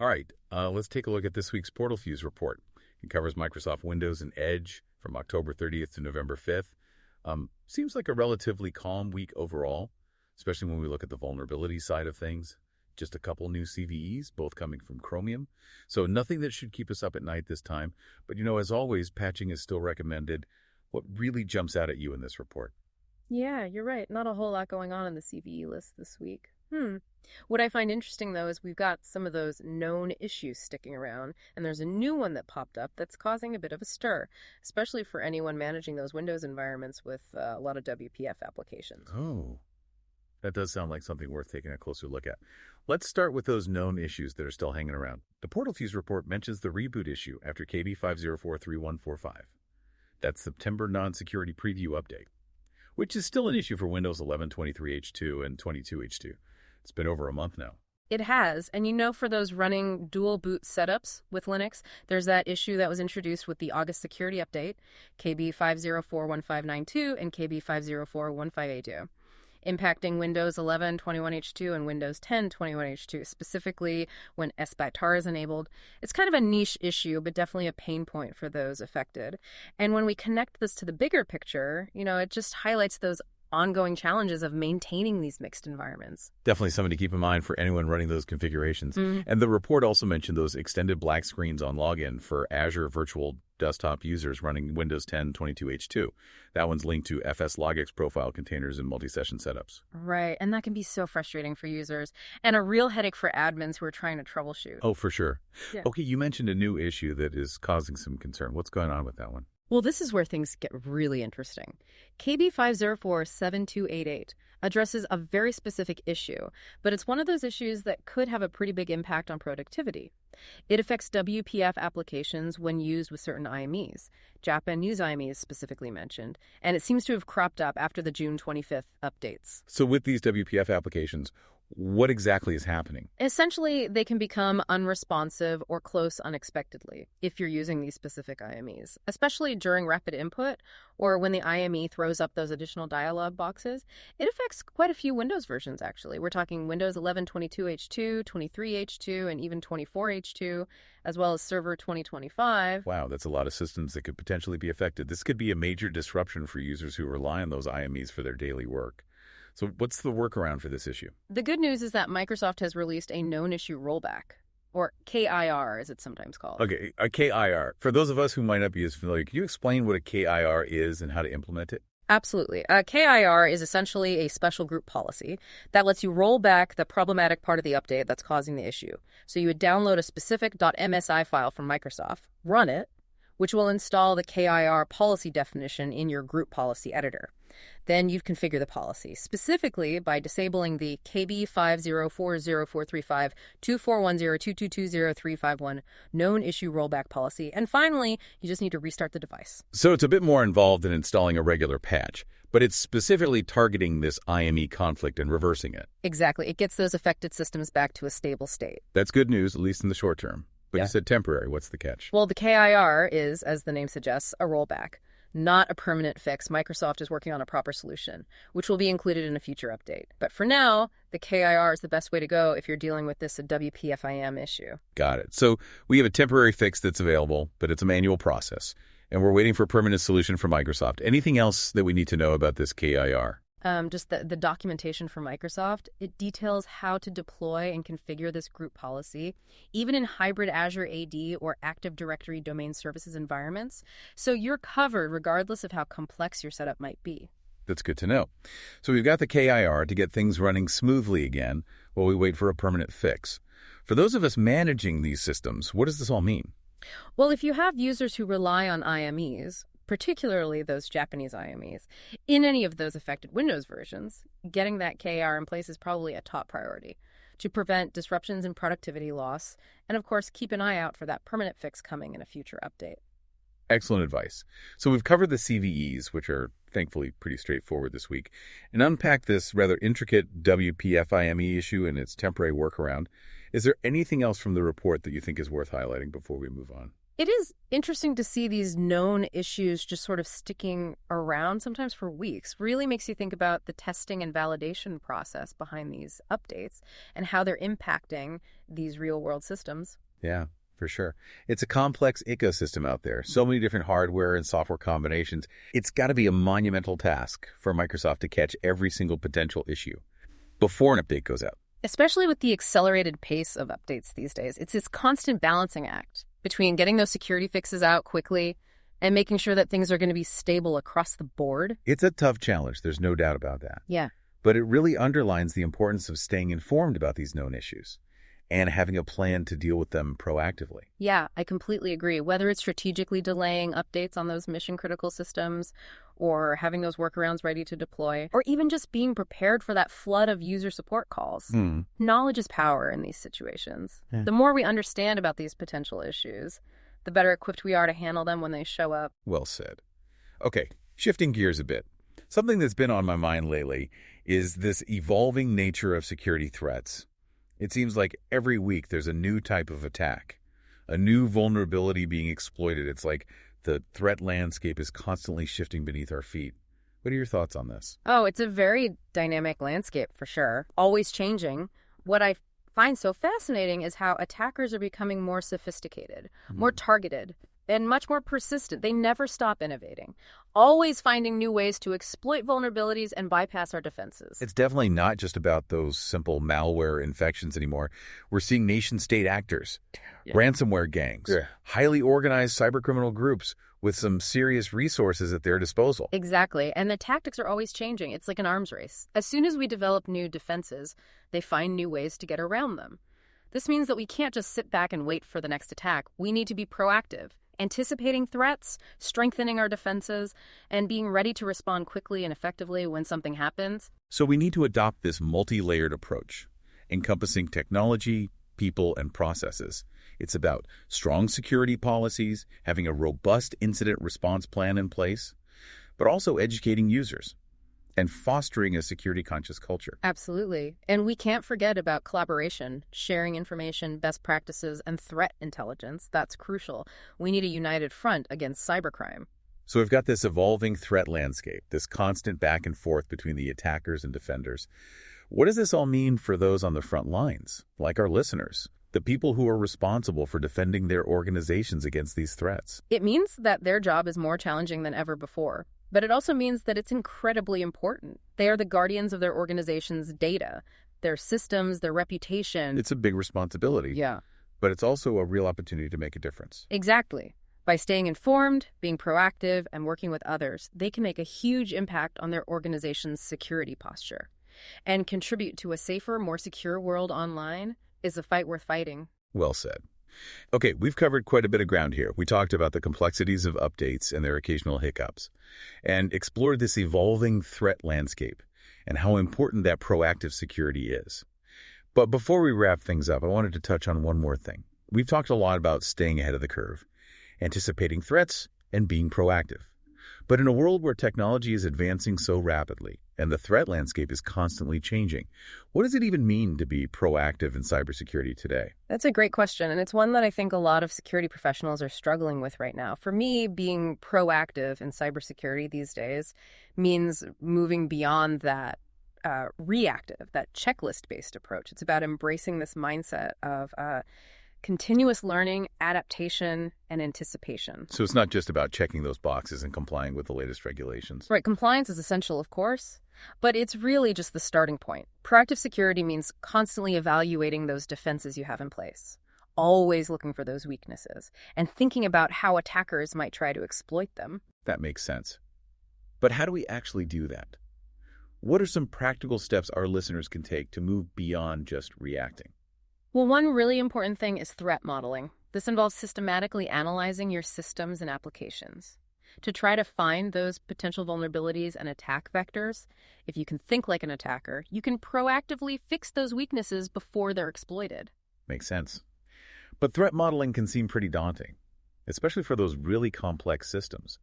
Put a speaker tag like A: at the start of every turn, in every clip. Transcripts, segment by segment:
A: All right, let's take a look at this week's PortalFuse report. It covers Microsoft Windows and Edge from October 30th to November 5th. Seems like a relatively calm week overall, especially when we look at the vulnerability side of things. Just a couple new CVEs, both coming from Chromium. So nothing that should keep us up at night this time. But, as always, patching is still recommended. What really jumps out at you in this report?
B: Yeah, you're right. Not a whole lot going on in the CVE list this week. What I find interesting, though, is we've got some of those known issues sticking around, and there's a new one that popped up that's causing a bit of a stir, especially for anyone managing those Windows environments with a lot of WPF applications.
A: Oh, that does sound like something worth taking a closer look at. Let's start with those known issues that are still hanging around. The PortalFuse report mentions the reboot issue after KB5043145. That's September non-security preview update, which is still an issue for Windows 11 23H2 and 22H2. It's been over a month now.
B: It has, and for those running dual boot setups with Linux, there's that issue that was introduced with the August security update, KB5041592 and KB5041582, impacting Windows 11 21H2 and Windows 10 21H2, specifically when SBATAR is enabled. It's kind of a niche issue, but definitely a pain point for those affected. And when we connect this to the bigger picture, it just highlights those ongoing challenges of maintaining these mixed environments.
A: Definitely something to keep in mind for anyone running those configurations. And the report also mentioned those extended black screens on login for Azure Virtual Desktop users running Windows 10 22H2. That one's linked to FS-Logix profile containers and multi-session setups.
B: Right, and that can be so frustrating for users and a real headache for admins who are trying to troubleshoot.
A: Oh, for sure.
B: Yeah.
A: Okay, you mentioned a new issue that is causing some concern. What's going on with that one?
B: Well, this is where things get really interesting. KB5047288 addresses a very specific issue, but it's one of those issues that could have a pretty big impact on productivity. It affects WPF applications when used with certain IMEs. Japan News IME is specifically mentioned, and it seems to have cropped up after the June 25th updates.
A: So with these WPF applications, what exactly is happening?
B: Essentially, they can become unresponsive or close unexpectedly if you're using these specific IMEs, especially during rapid input or when the IME throws up those additional dialog boxes. It affects quite a few Windows versions, actually. We're talking Windows 11 22H2, 23H2, and even 24H2, as well as Server 2025.
A: Wow, that's a lot of systems that could potentially be affected. This could be a major disruption for users who rely on those IMEs for their daily work. So what's the workaround for this issue?
B: The good news is that Microsoft has released a known issue rollback, or KIR as it's sometimes called.
A: Okay, a KIR. For those of us who might not be as familiar, can you explain what a KIR is and how to implement it?
B: Absolutely. A KIR is essentially a special group policy that lets you roll back the problematic part of the update that's causing the issue. So you would download a specific .msi file from Microsoft, run it, which will install the KIR policy definition in your group policy editor. Then you'd configure the policy, specifically by disabling the KB5040435241022200351 known issue rollback policy. And finally, you just need to restart the device.
A: So it's a bit more involved than installing a regular patch, but it's specifically targeting this IME conflict and reversing it.
B: Exactly. It gets those affected systems back to a stable state.
A: That's good news, at least in the short term. But
B: Yeah.
A: You said temporary. What's the catch?
B: Well, the KIR is, as the name suggests, a rollback, not a permanent fix. Microsoft is working on a proper solution, which will be included in a future update. But for now, the KIR is the best way to go if you're dealing with this WPFIM issue.
A: Got it. So we have a temporary fix that's available, but it's a manual process. And we're waiting for a permanent solution from Microsoft. Anything else that we need to know about this KIR?
B: Just the documentation from Microsoft, it details how to deploy and configure this group policy, even in hybrid Azure AD or Active Directory domain services environments. So you're covered regardless of how complex your setup might be.
A: That's good to know. So we've got the KIR to get things running smoothly again while we wait for a permanent fix. For those of us managing these systems, what does this all mean?
B: Well, if you have users who rely on IMEs, particularly those Japanese IMEs, in any of those affected Windows versions, getting that KIR in place is probably a top priority to prevent disruptions in productivity loss, and of course, keep an eye out for that permanent fix coming in a future update.
A: Excellent advice. So we've covered the CVEs, which are thankfully pretty straightforward this week, and unpacked this rather intricate WPFIME issue and its temporary workaround. Is there anything else from the report that you think is worth highlighting before we move on?
B: It is interesting to see these known issues just sort of sticking around, sometimes for weeks. Really makes you think about the testing and validation process behind these updates and how they're impacting these real-world systems.
A: Yeah, for sure. It's a complex ecosystem out there. So many different hardware and software combinations. It's got to be a monumental task for Microsoft to catch every single potential issue before an update goes out.
B: Especially with the accelerated pace of updates these days, it's this constant balancing act between getting those security fixes out quickly and making sure that things are going to be stable across the board.
A: It's a tough challenge. There's no doubt about that.
B: Yeah.
A: But it really underlines the importance of staying informed about these known issues and having a plan to deal with them proactively.
B: Yeah, I completely agree. Whether it's strategically delaying updates on those mission-critical systems or having those workarounds ready to deploy, or even just being prepared for that flood of user support calls. Knowledge is power in these situations.
A: Yeah.
B: The more we understand about these potential issues, the better equipped we are to handle them when they show up.
A: Well said. Okay, shifting gears a bit. Something that's been on my mind lately is this evolving nature of security threats. It seems like every week there's a new type of attack, a new vulnerability being exploited. It's like the threat landscape is constantly shifting beneath our feet. What are your thoughts on this?
B: Oh, it's a very dynamic landscape for sure, always changing. What I find so fascinating is how attackers are becoming more sophisticated, more targeted, and much more persistent. They never stop innovating, always finding new ways to exploit vulnerabilities and bypass our defenses.
A: It's definitely not just about those simple malware infections anymore. We're seeing nation-state actors, ransomware gangs, highly organized cybercriminal groups with some serious resources at their disposal.
B: Exactly, and the tactics are always changing. It's like an arms race. As soon as we develop new defenses, they find new ways to get around them. This means that we can't just sit back and wait for the next attack. We need to be proactive, anticipating threats, strengthening our defenses, and being ready to respond quickly and effectively when something happens.
A: So we need to adopt this multi-layered approach, encompassing technology, people, and processes. It's about strong security policies, having a robust incident response plan in place, but also educating users and fostering a security-conscious culture.
B: Absolutely. And we can't forget about collaboration, sharing information, best practices, and threat intelligence. That's crucial. We need a united front against cybercrime.
A: So we've got this evolving threat landscape, this constant back and forth between the attackers and defenders. What does this all mean for those on the front lines, like our listeners, the people who are responsible for defending their organizations against these threats?
B: It means that their job is more challenging than ever before. But it also means that it's incredibly important. They are the guardians of their organization's data, their systems, their reputation.
A: It's a big responsibility.
B: Yeah.
A: But it's also a real opportunity to make a difference.
B: Exactly. By staying informed, being proactive, and working with others, they can make a huge impact on their organization's security posture. And contribute to a safer, more secure world online is a fight worth fighting.
A: Well said. Okay, we've covered quite a bit of ground here. We talked about the complexities of updates and their occasional hiccups, and explored this evolving threat landscape and how important that proactive security is. But before we wrap things up, I wanted to touch on one more thing. We've talked a lot about staying ahead of the curve, anticipating threats, and being proactive. But in a world where technology is advancing so rapidly and the threat landscape is constantly changing, what does it even mean to be proactive in cybersecurity today?
B: That's a great question, and it's one that I think a lot of security professionals are struggling with right now. For me, being proactive in cybersecurity these days means moving beyond that reactive, that checklist-based approach. It's about embracing this mindset of continuous learning, adaptation, and anticipation.
A: So it's not just about checking those boxes and complying with the latest regulations.
B: Right, compliance is essential, of course, but it's really just the starting point. Proactive security means constantly evaluating those defenses you have in place, always looking for those weaknesses, and thinking about how attackers might try to exploit them.
A: That makes sense. But how do we actually do that? What are some practical steps our listeners can take to move beyond just reacting?
B: Well, one really important thing is threat modeling. This involves systematically analyzing your systems and applications to try to find those potential vulnerabilities and attack vectors. If you can think like an attacker, you can proactively fix those weaknesses before they're exploited.
A: Makes sense. But threat modeling can seem pretty daunting, especially for those really complex systems.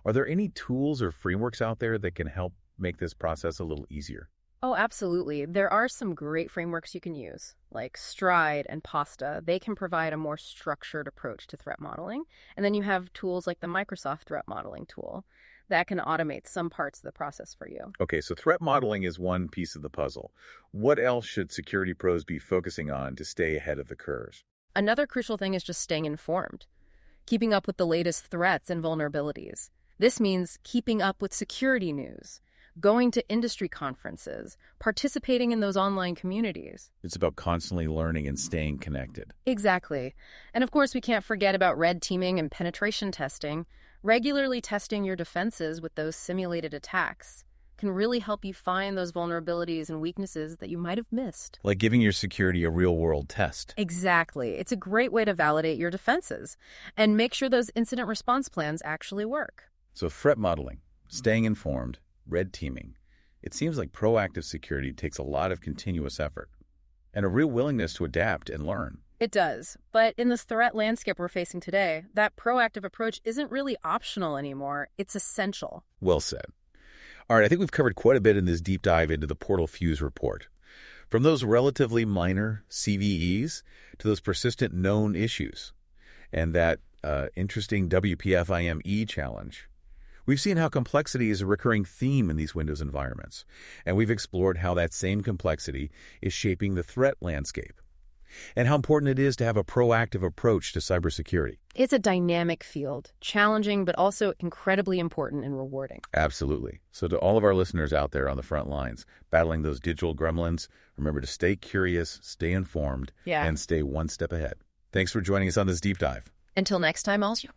A: Are there any tools or frameworks out there that can help make this process a little easier?
B: Oh, absolutely. There are some great frameworks you can use, like Stride and Pasta. They can provide a more structured approach to threat modeling. And then you have tools like the Microsoft Threat Modeling tool that can automate some parts of the process for you.
A: Okay, so threat modeling is one piece of the puzzle. What else should security pros be focusing on to stay ahead of the curve?
B: Another crucial thing is just staying informed, keeping up with the latest threats and vulnerabilities. This means keeping up with security news, going to industry conferences, participating in those online communities.
A: It's about constantly learning and staying connected.
B: Exactly. And of course, we can't forget about red teaming and penetration testing. Regularly testing your defenses with those simulated attacks can really help you find those vulnerabilities and weaknesses that you might have missed.
A: Like giving your security a real-world test.
B: Exactly. It's a great way to validate your defenses and make sure those incident response plans actually work.
A: So threat modeling, staying informed, red teaming. It seems like proactive security takes a lot of continuous effort and a real willingness to adapt and learn.
B: It does. But in this threat landscape we're facing today, that proactive approach isn't really optional anymore. It's essential.
A: Well said. All right, I think we've covered quite a bit in this deep dive into the PortalFuse report. From those relatively minor CVEs to those persistent known issues and that interesting WPF-IME challenge. We've seen how complexity is a recurring theme in these Windows environments, and we've explored how that same complexity is shaping the threat landscape and how important it is to have a proactive approach to cybersecurity.
B: It's a dynamic field, challenging but also incredibly important and rewarding.
A: Absolutely. So to all of our listeners out there on the front lines, battling those digital gremlins, remember to stay curious, stay informed, and stay one step ahead. Thanks for joining us on this deep dive.
B: Until next time, all you.